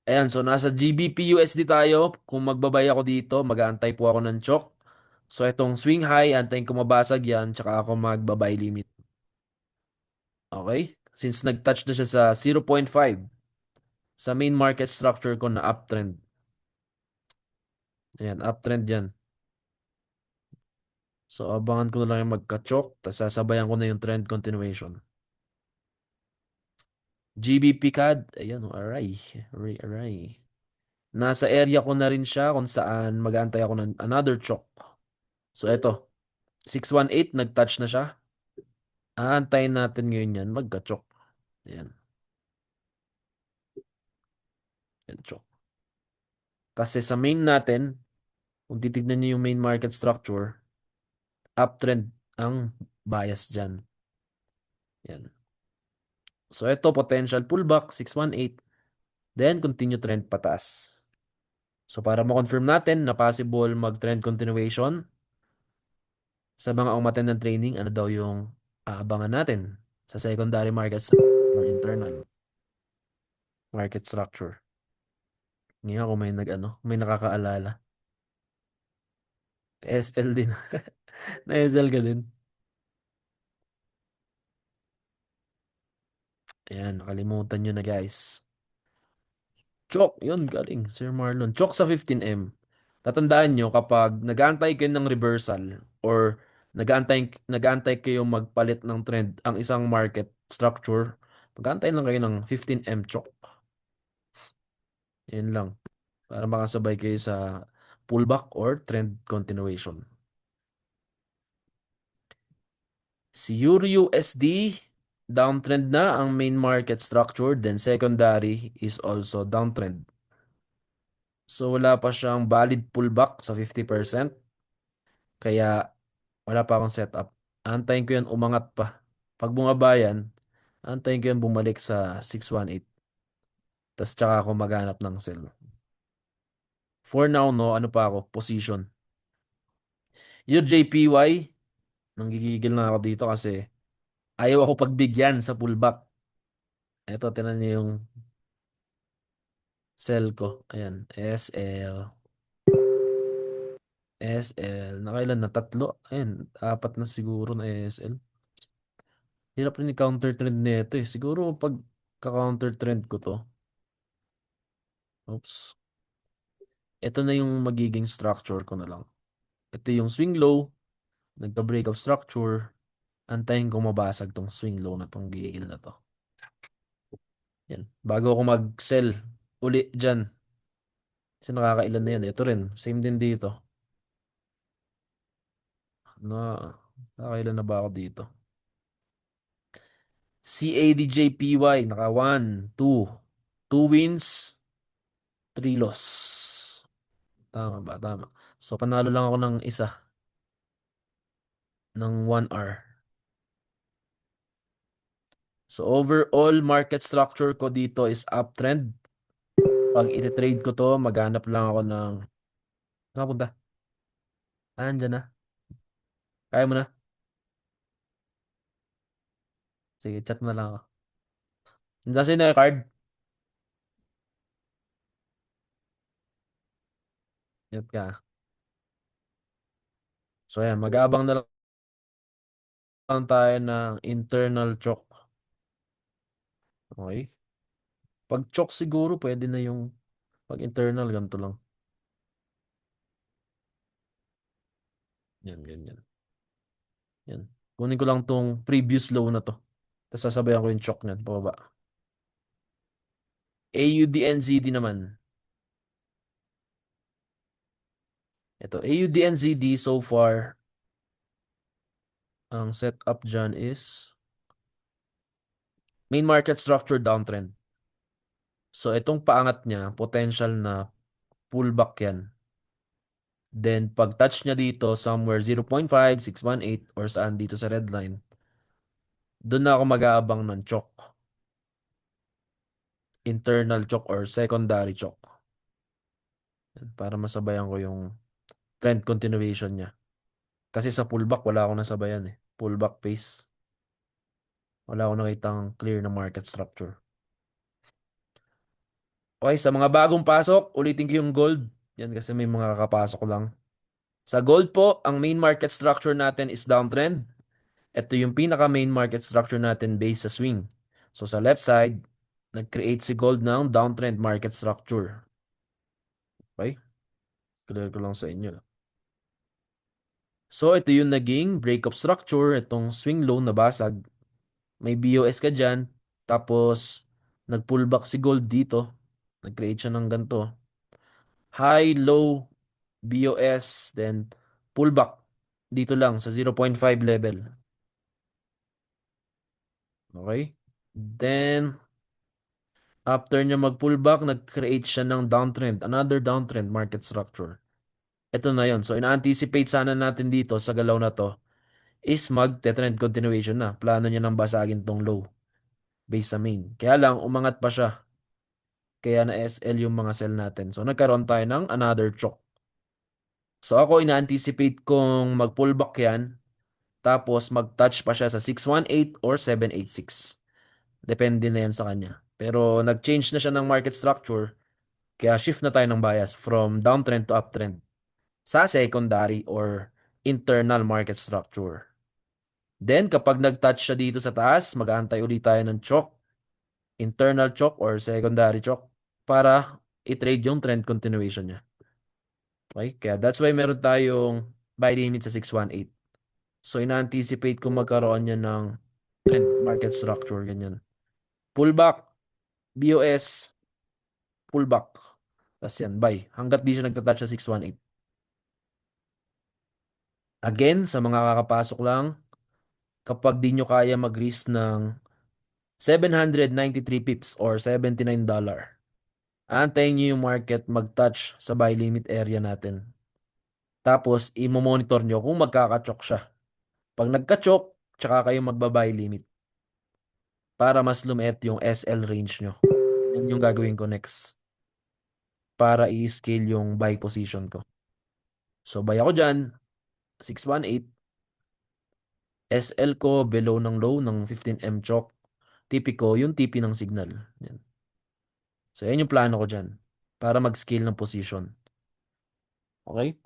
Ayan, so nasa GBP USD tayo. Kung magbabay ako dito, mag-aantay po ako ng chok. So itong swing high, antayin ko mabasag yan, tsaka ako magbabay limit. Okay? Since nag-touch na siya sa 0.5, sa main market structure ko na uptrend. Ayan, uptrend yan. So abangan ko na lang yung magka-chok, tapos sasabayan ko na yung trend continuation. GBP CAD, ayan, aray, aray, aray. Nasa area ko na rin siya kung saan mag-aantay ako ng another chok. So eto, 618 nag-touch na siya. Aantayin natin ngayon yan, magka-chok. Ayan, yan, chok. Kasi sa main natin, kung titignan niyo yung main market structure, uptrend ang bias dyan. Yan. So ito, potential pullback, 618. Then, continue trend pataas. So para ma-confirm natin na possible mag-trend continuation, sa mga umattend ng training, ano daw yung aabangan natin sa secondary market or internal market structure. Ngayon kung may nag-ano, may nakakaalala. SL din. Na-SL ka din. Ayan, nakalimutan nyo na guys. Chok, yun galing, Sir Marlon. Chok sa 15M. Tatandaan nyo kapag nag-aantay kayo ng reversal or nag-aantay kayo magpalit ng trend ang isang market structure, mag-aantay lang kayo ng 15M chok. Yan lang. Para makasabay kayo sa pullback or trend continuation. Si Euro USD, downtrend na ang main market structure, then secondary is also downtrend. So wala pa siyang valid pullback sa 50%, kaya wala pa akong setup. Antayin ko yan umangat pa. Pag bumaba yan, antayin ko yan bumalik sa 618. Tapos tsaka ako maghanap ng sell. For now, no, ano pa ako, position. Yung JPY, nanggigigil na ako dito kasi ayaw ako pagbigyan sa pullback. Ito, tinan niyo yung sell ko. Ayan, SL. SL. Nakailan na? Tatlo? Ayan, apat na siguro na SL. Hirap rin i-counter trend nito eh. Siguro pag ka-counter trend ko to. Oops. Ito na yung magiging structure ko na lang. Ito yung swing low. Nagka-breakout structure. Antayin ko mabasag tong swing low na tong gigil na to. Yan. Bago ako mag-sell uli dyan. Kasi nakakailan na yan. Ito rin. Same din dito. Na, nakakailan na ba ako dito? CADJPY. Naka 1, 2. 2 wins, 3 loss. Tama ba? Tama. So, panalo lang ako ng isa. Ng 1 hour. So, overall market structure ko dito is uptrend. Pag iti-trade ko to, maghanap lang ako ng... Saan punta? Andyan na. Kaya mo na. Sige, chat mo na lang ako. Nandiyan sa'yo na yung card. Chat ka. So, ayan. Mag-aabang na lang tayo ng internal choke. Okay? Pag choke siguro, pwede na yung pag internal, ganito lang. Yan, ganyan. Yan. Kunin ko lang tong previous low na to. Tapos sasabayan ko yung choke niyan, pababa. AUDNZD naman. Ito, AUDNZD so far, ang setup dyan is main market structure downtrend. So, itong paangat niya, potential na pullback yan. Then, pag touch niya dito, somewhere 0.5, 618, or saan dito sa red line, doon na ako mag-aabang ng chok. Internal chok or secondary chok. Para masabayan ko yung trend continuation niya. Kasi sa pullback, wala akong nasabayan eh. Pullback pace. Wala akong nakitang clear na market structure. Okay, sa mga bagong pasok, ulitin ko yung gold. Yan kasi may mga kakapasok lang. Sa gold po, ang main market structure natin is downtrend. Ito yung pinaka main market structure natin based sa swing. So sa left side, nag-create si gold ng downtrend market structure. Okay? Clear ko lang sa inyo. So ito yung naging breakup structure, itong swing low na basag. May BOS ka dyan. Tapos, nag-pullback si gold dito. Nag-create siya ng ganito. High, low, BOS, then pullback. Dito lang sa 0.5 level. Okay? Then, after niya mag-pullback, nag-create siya ng downtrend. Another downtrend market structure. Ito na yon. So, ina-anticipate sana natin dito sa galaw na to is mag-trend continuation na. Plano niya nang basagin tong low base sa main. Kaya lang, umangat pa siya. Kaya na SL yung mga sell natin. So, nagkaroon tayo ng another choke. So, ako ina-anticipate kong mag-pullback yan. Tapos, mag-touch pa siya sa 618 or 786. Depende na yan sa kanya. Pero, nag-change na siya ng market structure. Kaya shift na tayo ng bias from downtrend to uptrend sa secondary or internal market structure. Then, kapag nag-touch siya dito sa taas, mag-aantay ulit tayo ng choke, internal choke or secondary choke para i-trade yung trend continuation niya. Okay? Kaya that's why meron tayong buy limit sa 618. So, ina-anticipate kung magkaroon niya ng trend market structure, ganyan. Pullback, BOS, pullback. Tapos yan, buy. Hanggat di siya nagtatouch sa 618. Again, sa mga kakapasok lang, kapag di nyo kaya mag-risk ng 793 pips or $79, antayin nyo yung market mag-touch sa buy limit area natin. Tapos, i-monitor nyo kung magkakachok siya. Pag nagka-chok, tsaka kayo magba-buy limit para mas lumiit yung SL range nyo. Yan yung gagawin ko next para i-scale yung buy position ko. So, buy ako dyan, 618. SL ko below ng low ng 15M chok. TP ko, yung TP ng signal. Yan. So, yan yung plano ko dyan para mag-scale ng position. Okay?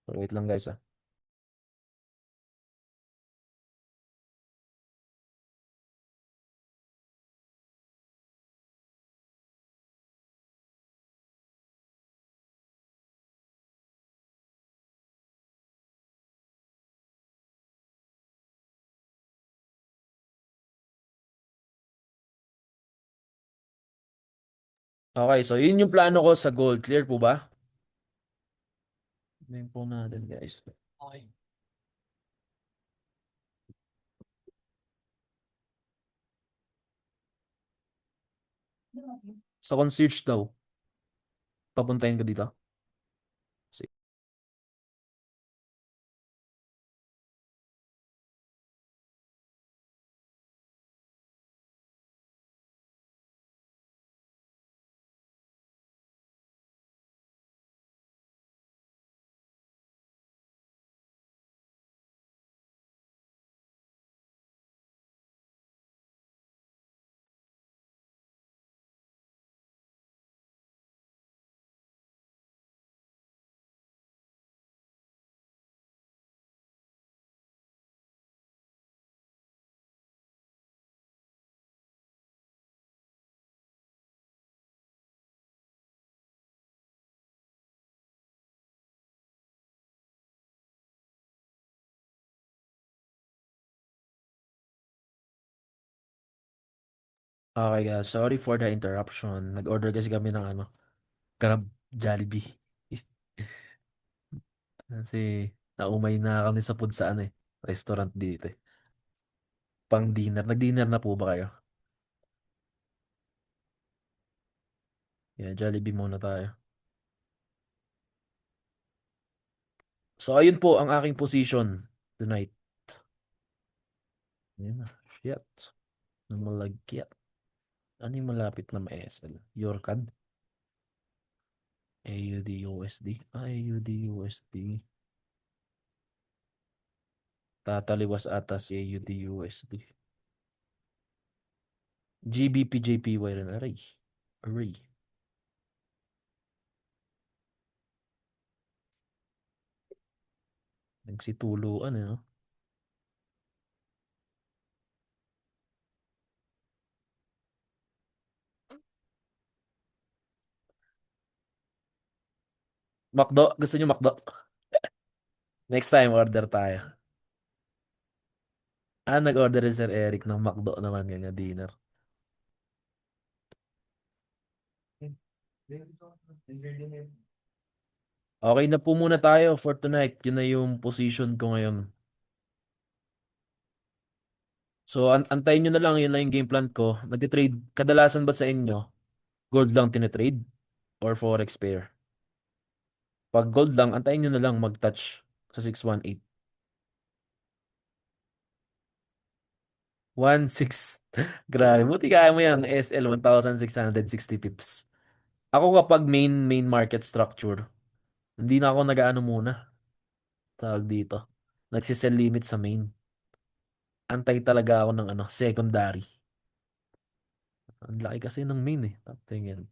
So, wait lang guys ah. Okay, so yun yung plano ko sa gold. Clear po ba? Yun po natin guys. Okay. Sa concierge daw, papuntahin ko dito. Sige. Okay guys, sorry for the interruption. Nag-order kasi kami ng ano, Grab Jollibee. Kasi naumay na kami sa food sa ano eh, restaurant dito eh. Pang dinner. Nag-dinner na po ba kayo? Yeah, Jollibee muna tayo. So ayun po ang aking position tonight. Ayun na. Shit. Namalagyat. Ano yung malapit na ma-SL? Yorkad? AUD USD? AUD USD. Tataliwas ata si AUD USD. GBP JPY rin aray. Array. Nagsituluan eh, no? McDo, gusto niyo McDo? Next time, order tayo. Nag-order si Sir Eric ng McDo naman kanya dinner. Okay na po muna tayo for tonight. Yun na yung position ko ngayon. So, antayin nyo na lang. Yun lang yung game plan ko. Nag-trade. Kadalasan ba sa inyo, gold lang tinitrade? Or forex pair? Pag gold lang, antayin nyo na lang mag-touch sa 618. 1.6. Grabe. Buti kaya mo yan. SL 1,660 pips. Ako kapag main market structure, hindi na ako nag-ano muna. Tawag dito. Nagsisell limit sa main. Antay talaga ako ng secondary. Ang laki kasi ng main eh. Top 10 yan.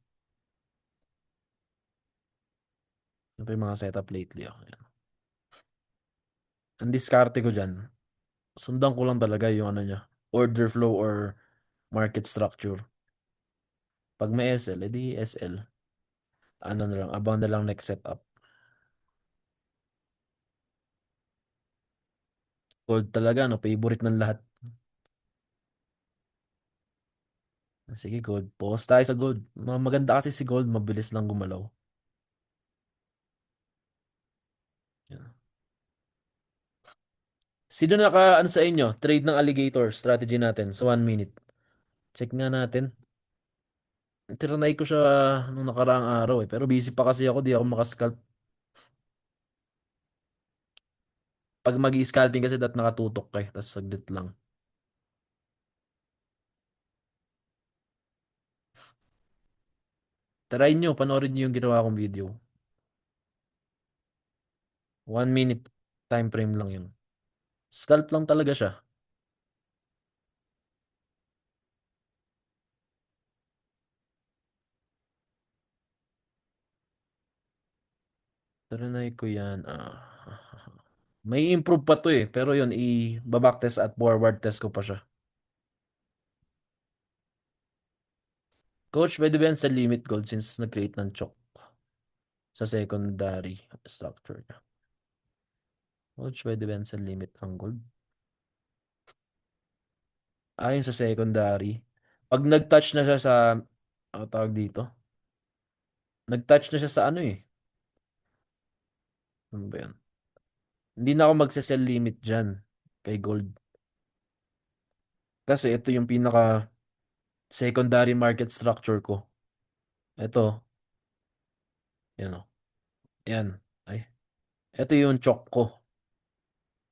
Ito yung mga setup lately. Oh. Yan. Ang diskarte ko dyan, sundan ko lang talaga yung ano niya. Order flow or market structure. Pag may SL, edi SL. Ano na lang, abang na lang next setup. Gold talaga, no? Favorite ng lahat. Sige, gold. Pause tayo sa gold. Maganda kasi si gold, mabilis lang gumalaw. Yan. Sino naka, ano sa inyo? Trade ng alligator, strategy natin sa 1 minute. Check nga natin. Tinry ko siya nung nakaraang araw eh. Pero busy pa kasi ako, di ako makascalp. Pag mag-scalping kasi nakatutok ka eh. Tapos saglit lang. Try nyo, panoorin nyo yung ginawa kong video. 1 minute time frame lang yun. Scalp lang talaga siya. Trinay ko yan. May improve pa to eh. Pero yun, i-back test at forward test ko pa siya. Coach, pwede ba yan sa limit gold since nag-create ng chok sa secondary structure niya? Coach, pwede ba yan sa limit ang gold? Ayon sa secondary. Pag nag-touch na siya sa, tawag dito? Nag-touch na siya sa ano eh. Ano ba yan? Hindi na ako magse-sell limit dyan kay gold. Kasi ito yung pinaka secondary market structure ko. Ito, yan o. Yan. Ay. Ito yung chok ko.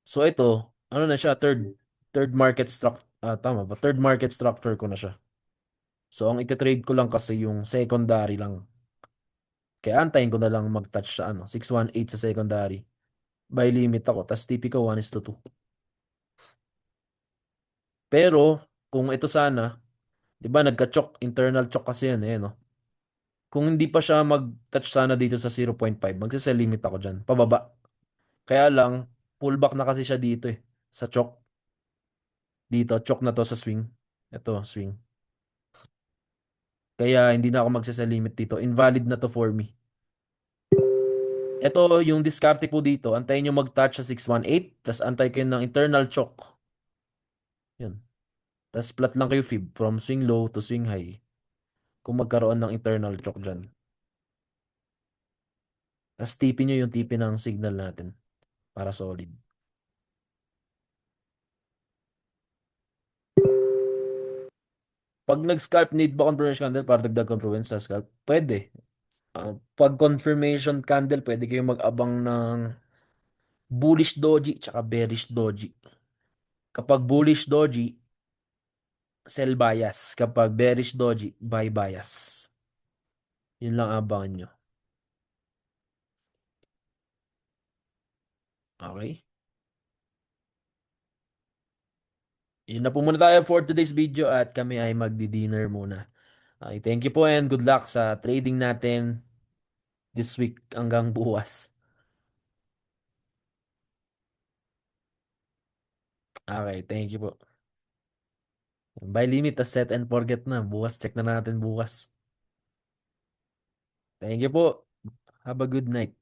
So ito, ano na siya, third market structure. Tama ba? Third market structure ko na siya. So ang ititrade ko lang kasi yung secondary lang. Kaya antayin ko na lang mag-touch sa 618 sa secondary. By limit ako. Tapos TP ko 1:2. Pero, kung ito sana, di ba nagka-chok, internal chok kasi yan eh, no? Kung hindi pa siya mag-touch sana dito sa 0.5, magsasell limit ako dyan, pababa. Kaya lang, pullback na kasi siya dito eh, sa chok. Dito, chok na to sa swing. Ito, swing. Kaya hindi na ako magsasell limit dito. Invalid na to for me. Ito, yung diskarte po dito, antayin nyo mag-touch sa 618, tapos antay kayo ng internal chok. Yun. Tapos flat lang kayo fib from swing low to swing high. Kung magkaroon ng internal chok dyan. Tapos tipin nyo yung tipin ng signal natin para solid. Pag nag-scalp, need ba confirmation candle para dagdag confluence sa scalp? Pwede. Pag confirmation candle, pwede kayo mag-abang ng bullish doji tsaka bearish doji. Kapag bullish doji, sell bias. Kapag bearish doji, buy bias. Yun lang abangan nyo. Okay? Yun na po muna tayo for today's video at kami ay magdi-dinner muna. Okay, thank you po and good luck sa trading natin this week hanggang bukas. Okay, thank you po. Buy limit, tas set and forget na. Bukas, check na natin bukas. Thank you po. Have a good night.